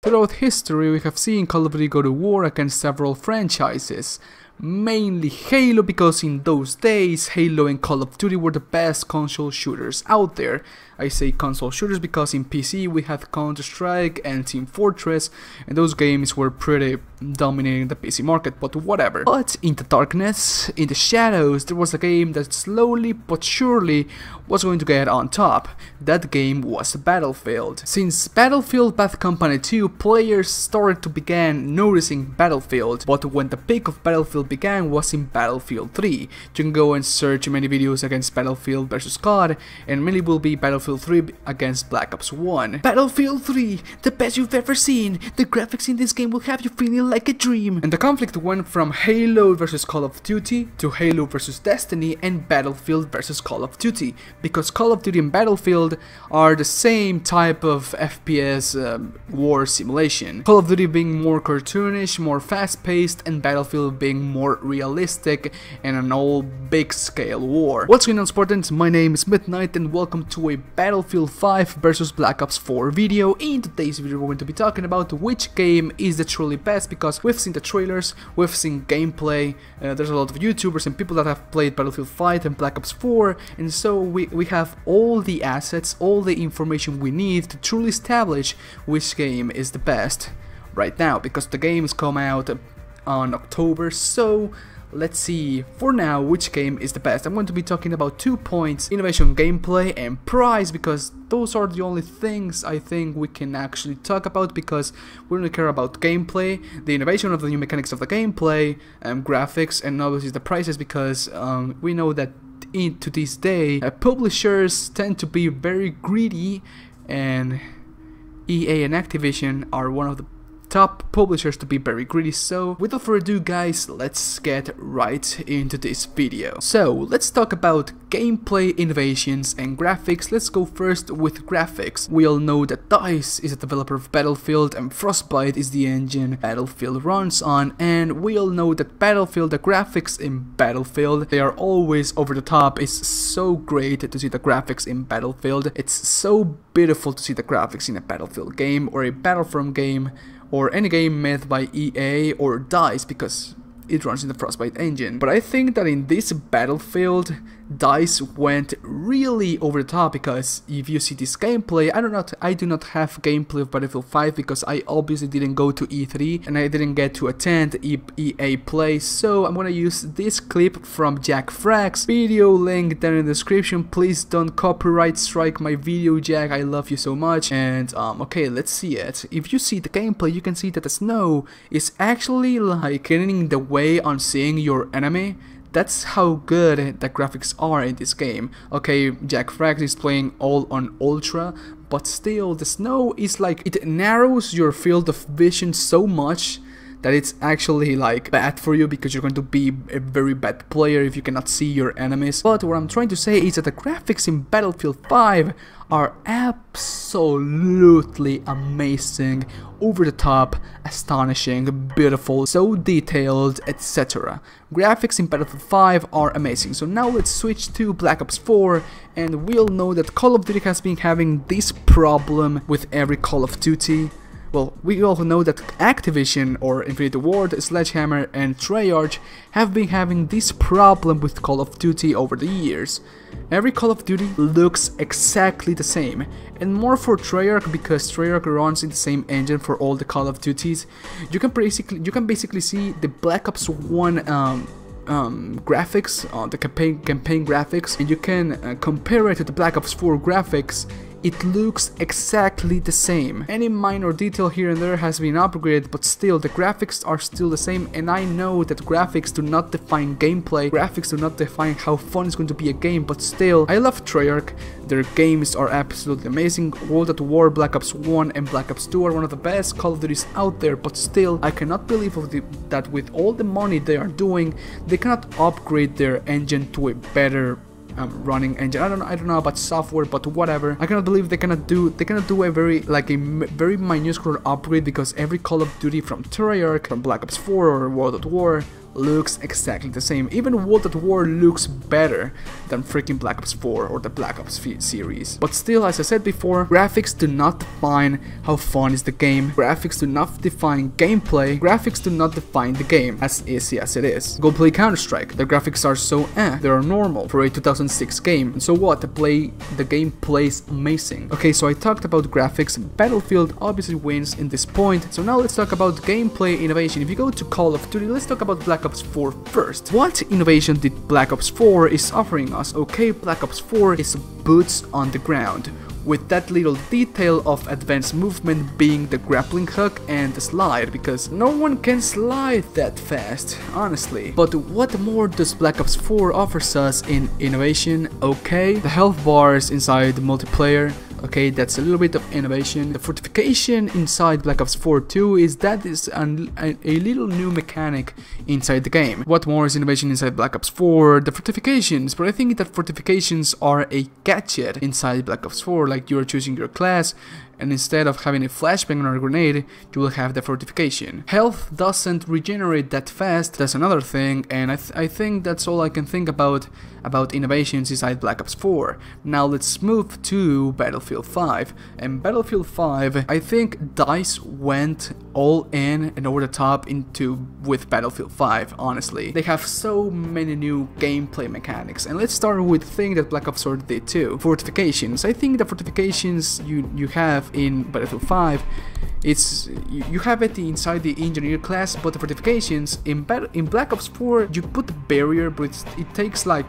Throughout history, we have seen Call of Duty go to war against several franchises. Mainly Halo, because in those days, Halo and Call of Duty were the best console shooters out there. I say console shooters because in PC we had Counter-Strike and Team Fortress, and those games were pretty dominating the PC market, but whatever. But in the darkness, in the shadows, there was a game that slowly but surely was going to get on top. That game was Battlefield. Since Battlefield Bad Company 2, players started to begin noticing Battlefield, but when the peak of Battlefield began was in Battlefield 3. You can go and search many videos against Battlefield vs COD, and many will be Battlefield 3 against Black Ops 1. Battlefield 3, the best you've ever seen. The graphics in this game will have you feeling like a dream. And the conflict went from Halo vs Call of Duty to Halo vs Destiny and Battlefield vs Call of Duty, because Call of Duty and Battlefield are the same type of FPS war simulation. Call of Duty being more cartoonish, more fast-paced, and Battlefield being more realistic and an all big scale war. What's going on, Spartans? My name is Midnight and welcome to a Battlefield 5 vs Black Ops 4 video. In today's video we're going to be talking about which game is the truly best, because we've seen the trailers, we've seen gameplay, there's a lot of YouTubers and people that have played Battlefield 5 and Black Ops 4, and so we have all the assets, all the information we need to truly establish which game is the best right now, because the games come out on October, so let's see for now which game is the best. I'm going to be talking about 2 points: innovation, gameplay, and price, because those are the only things I think we can actually talk about, because we only care about gameplay, the innovation of the new mechanics of the gameplay, graphics, and obviously the prices, because we know that to this day publishers tend to be very greedy, and EA and Activision are one of the top publishers to be very greedy. So without further ado, guys, let's get right into this video. So let's talk about gameplay, innovations, and graphics. Let's go first with graphics. We all know that DICE is a developer of Battlefield and Frostbite is the engine Battlefield runs on, and we all know that Battlefield, the graphics in Battlefield, they are always over the top. It's so great to see the graphics in Battlefield. It's so beautiful to see the graphics in a Battlefield game or a Battlefront game, or any game made by EA or DICE, because it runs in the Frostbite engine. But I think that in this Battlefield, DICE went really over the top, because if you see this gameplay, I do not have gameplay of Battlefield 5 because I obviously didn't go to E3 and I didn't get to attend EA Play, so I'm gonna use this clip from Jack Frack's video, link down in the description. Please don't copyright strike my video, Jack, I love you so much. And okay, let's see it. If you see the gameplay, you can see that the snow is actually like getting in the way on seeing your enemy. That's how good the graphics are in this game. Okay, Jack Frags is playing all on ultra, but still the snow is like, it narrows your field of vision so much that it's actually like bad for you, because you're going to be a very bad player if you cannot see your enemies. But what I'm trying to say is that the graphics in Battlefield 5 are absolutely amazing, over the top, astonishing, beautiful, so detailed, etc. Graphics in Battlefield 5 are amazing. So now let's switch to Black Ops 4, and we all know that Call of Duty has been having this problem with every Call of Duty. Well, we all know that Activision, or Infinity Ward, Sledgehammer, and Treyarch have been having this problem with Call of Duty over the years. Every Call of Duty looks exactly the same, and more for Treyarch, because Treyarch runs in the same engine for all the Call of Duties. You can basically see the Black Ops 1 graphics, the campaign graphics, and you can compare it to the Black Ops 4 graphics. It looks exactly the same. Any minor detail here and there has been upgraded, but still the graphics are still the same. And I know that graphics do not define gameplay, graphics do not define how fun it's going to be a game, but still, I love Treyarch. Their games are absolutely amazing. World at War, Black Ops 1 and Black Ops 2 are one of the best Call of Duties out there, but still, I cannot believe that with all the money they are doing, they cannot upgrade their engine to a better running engine. I don't know about software, but whatever. I cannot believe they cannot do a very minuscule upgrade, because every Call of Duty from Treyarch, from Black Ops 4 or World at War, looks exactly the same. Even World at War looks better than freaking Black Ops 4 or the Black Ops series. But still, as I said before, graphics do not define how fun is the game. Graphics do not define gameplay. Graphics do not define the game, as easy as it is. Go play Counter-Strike. The graphics are so they are normal for a 2006 game. And so what? The game plays amazing. Okay, so I talked about graphics. Battlefield obviously wins in this point. So now let's talk about gameplay innovation. If you go to Call of Duty, let's talk about Black Ops 4 first. What innovation did Black Ops 4 is offering us? Okay, Black Ops 4 is boots on the ground, with that little detail of advanced movement being the grappling hook and the slide, because no one can slide that fast, honestly. But what more does Black Ops 4 offers us in innovation? Okay, the health bars inside the multiplayer. Okay, that's a little bit of innovation. The fortification inside Black Ops 4 too is a little new mechanic inside the game. What more is innovation inside Black Ops 4? The fortifications, but I think that fortifications are a gadget inside Black Ops 4, like you're choosing your class, and instead of having a flashbang or a grenade, you will have the fortification. Health doesn't regenerate that fast, that's another thing, and I think that's all I can think about innovations inside Black Ops 4. Now let's move to Battlefield 5. And Battlefield 5, I think DICE went all in and over the top with Battlefield 5, honestly. They have so many new gameplay mechanics, and let's start with the thing that Black Ops 4 did too. Fortifications. I think the fortifications you have in Battlefield 5, you have it inside the engineer class, but the fortifications in Black Ops 4, you put the barrier, but it takes like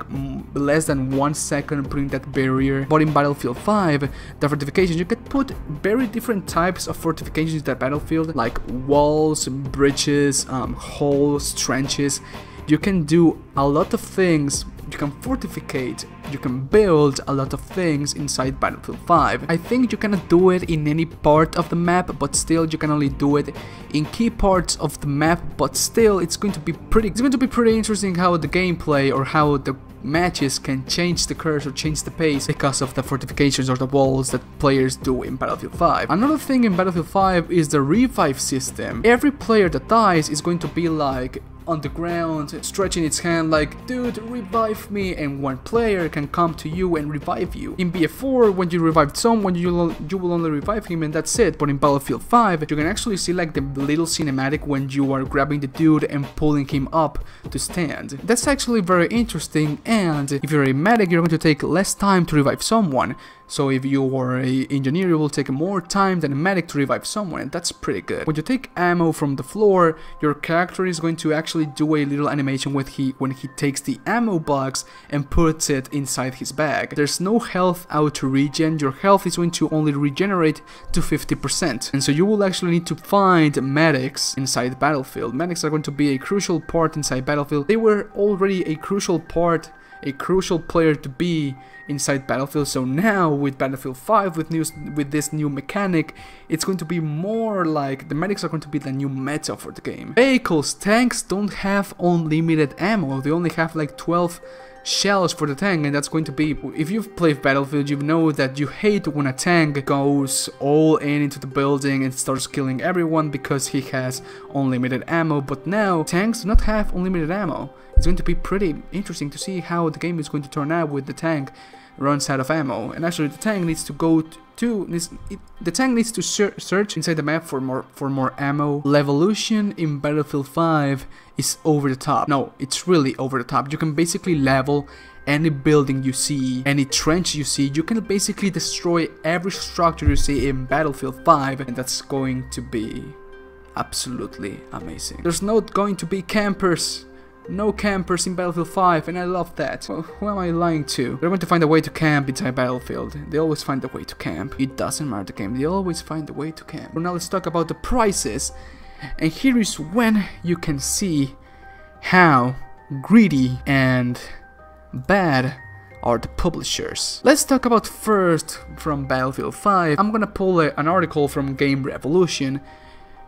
less than 1 second putting that barrier. But in Battlefield 5, the fortifications, you can put very different types of fortifications in that battlefield, like walls, bridges, holes, trenches. You can do a lot of things. You can fortificate, you can build a lot of things inside Battlefield 5. I think you cannot do it in any part of the map, but still you can only do it in key parts of the map, but still it's going to be pretty interesting how the gameplay or how the matches can change the curse or change the pace because of the fortifications or the walls that players do in Battlefield 5. Another thing in Battlefield 5 is the revive system. Every player that dies is going to be like on the ground, stretching its hand like, dude, revive me, and one player can come to you and revive you. In BF4, when you revived someone, you will only revive him and that's it, but in Battlefield 5, you can actually see like the little cinematic when you are grabbing the dude and pulling him up to stand. That's actually very interesting, and if you're a medic, you're going to take less time to revive someone. So if you are an engineer, you will take more time than a medic to revive someone, and that's pretty good. When you take ammo from the floor, your character is going to actually do a little animation when he takes the ammo box and puts it inside his bag. There's no health auto regen, your health is going to only regenerate to 50%. And so you will actually need to find medics inside Battlefield. Medics are going to be a crucial part inside Battlefield. They were already a crucial player to be inside Battlefield, so now with Battlefield 5, with this new mechanic, it's going to be more like the medics are going to be the new meta for the game. Vehicles, tanks don't have unlimited ammo, they only have like 12 shells for the tank, and that's going to be, if you've played Battlefield, you know that you hate when a tank goes all into the building and starts killing everyone because he has unlimited ammo, but now tanks do not have unlimited ammo. It's going to be pretty interesting to see how the game is going to turn out with the tank runs out of ammo, and actually the tank needs to search inside the map for more ammo. Levolution in Battlefield 5 is over the top. No, it's really over the top. You can basically level any building you see, any trench you see. You can basically destroy every structure you see in Battlefield 5, and that's going to be absolutely amazing. There's not going to be campers. No campers in Battlefield 5, and I love that. Well, who am I lying to? They're going to find a way to camp inside Battlefield. They always find a way to camp. It doesn't matter the game, they always find a way to camp. Well, now let's talk about the prices. And here is when you can see how greedy and bad are the publishers. Let's talk about first from Battlefield 5. I'm gonna pull an article from Game Revolution,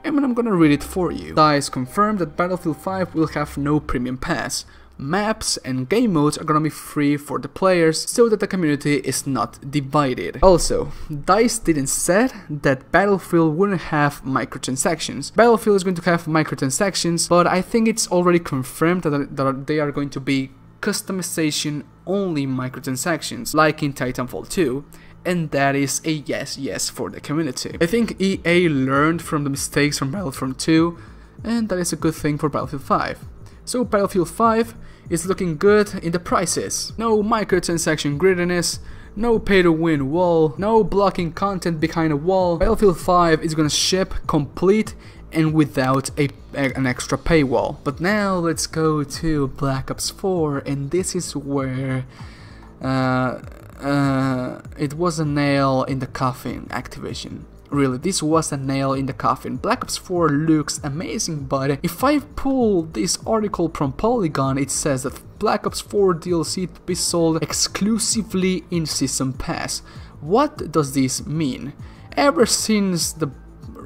and I'm gonna read it for you. DICE confirmed that Battlefield 5 will have no premium pass. maps and game modes are gonna be free for the players so that the community is not divided. Also, DICE didn't said that Battlefield wouldn't have microtransactions. Battlefield is going to have microtransactions, but I think it's already confirmed that they are going to be customization only microtransactions, like in Titanfall 2. And that is a yes for the community. I think EA learned from the mistakes from Battlefield 2, and that is a good thing for Battlefield 5. So Battlefield 5 is looking good in the prices. No microtransaction greediness, no pay to win wall, no blocking content behind a wall. Battlefield 5 is gonna ship complete and without an extra paywall. But now let's go to Black Ops 4, and this is where it was a nail in the coffin, Activision. Really, this was a nail in the coffin. Black Ops 4 looks amazing, but if I pull this article from Polygon, it says that Black Ops 4 DLC to be sold exclusively in Season Pass. What does this mean? Ever since the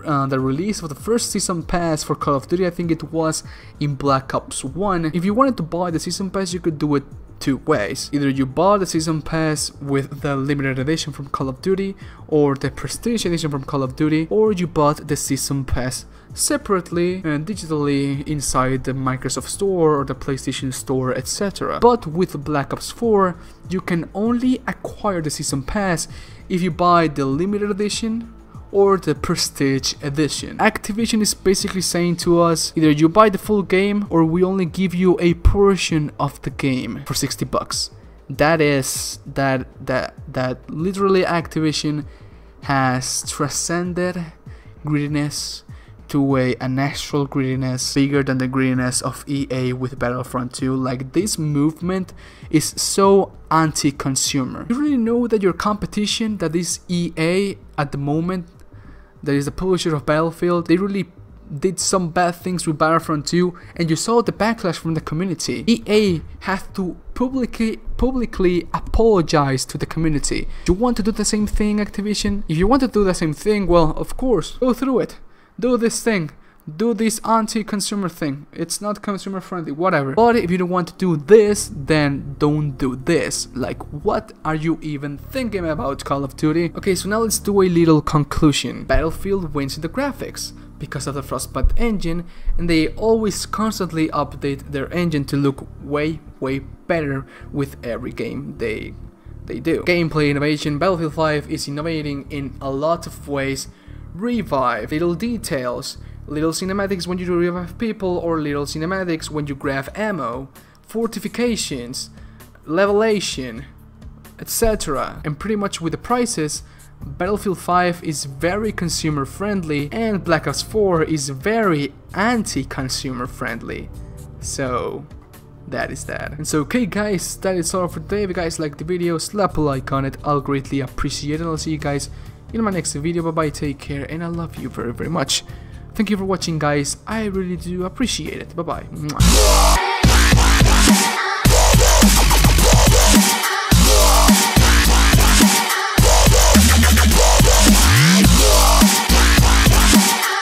release of the first Season Pass for Call of Duty, I think it was in Black Ops 1, if you wanted to buy the Season Pass, you could do it two ways. Either you bought the Season Pass with the limited edition from Call of Duty or the Prestige edition from Call of Duty, or you bought the Season Pass separately and digitally inside the Microsoft Store or the PlayStation Store, etc. But with Black Ops 4, you can only acquire the Season Pass if you buy the limited edition or the Prestige edition. Activision is basically saying to us, either you buy the full game or we only give you a portion of the game for $60. That literally Activision has transcended greediness to a natural greediness bigger than the greediness of EA with Battlefront 2. Like, this movement is so anti-consumer. You really know that your competition, that is EA at the moment, that is the publisher of Battlefield, they really did some bad things with Battlefront 2, and you saw the backlash from the community. EA has to publicly apologize to the community. Do you want to do the same thing, Activision? If you want to do the same thing, well, of course, go through it. Do this thing. Do this anti-consumer thing. It's not consumer friendly, whatever. But if you don't want to do this, then don't do this. Like, what are you even thinking about, Call of Duty? Okay, so now let's do a little conclusion. Battlefield wins in the graphics because of the Frostbite engine, and they always constantly update their engine to look way better with every game they do. Gameplay innovation. Battlefield 5 is innovating in a lot of ways. Revive, little details, little cinematics when you revive people, or little cinematics when you grab ammo, fortifications, levelation, etc. And pretty much with the prices, Battlefield 5 is very consumer friendly and Black Ops 4 is very anti-consumer friendly. So that is that. And so, okay guys, that is all for today. If you guys like the video, slap a like on it, I'll greatly appreciate it. I'll see you guys in my next video. Bye bye, take care, and I love you very much. Thank you for watching, guys. I really do appreciate it. Bye bye.